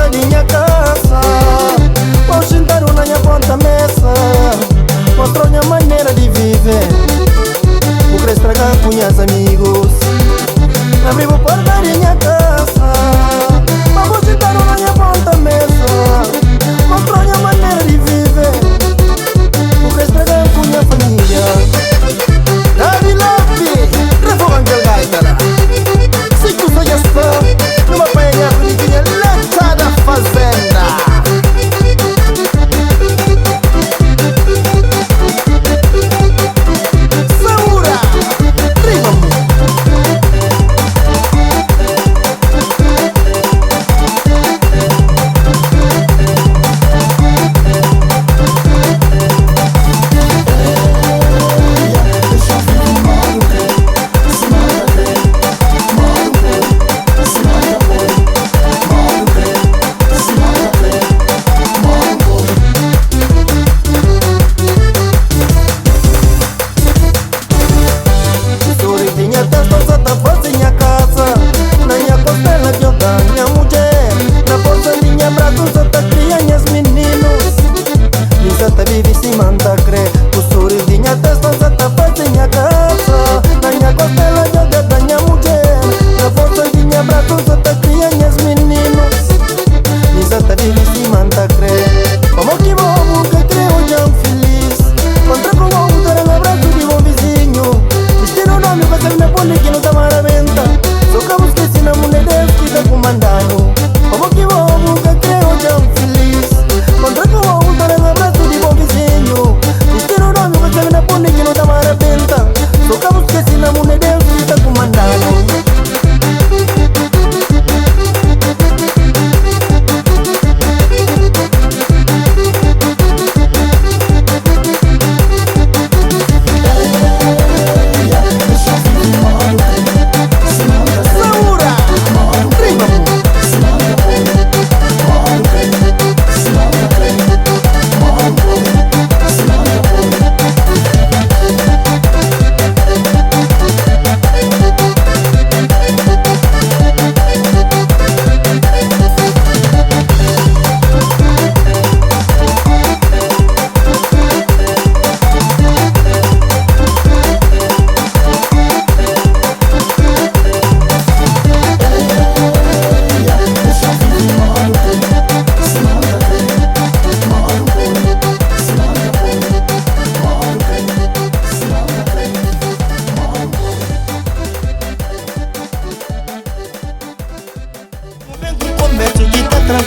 porta de minha casa, vou sentar na minha ponta mesa, mostrar minha maneira de viver. Vou querer estragar com meus amigos, abrir a porta de minha casa, vou sentar na minha ponta mesa, mostrar minha maneira de viver. Vou querer estragar com minha família. Davi Love, Revo Angel Gaitara. Se tu só já está numa panha bonitinha letra da fazenda. Saura, riba-me.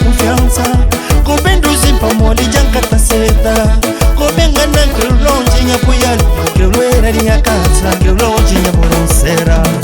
Confiança, com bem dos impamoli de ancata seda, com bem ganhando longe em apoiar, que eu era de casa, que eu longe em amoranceira.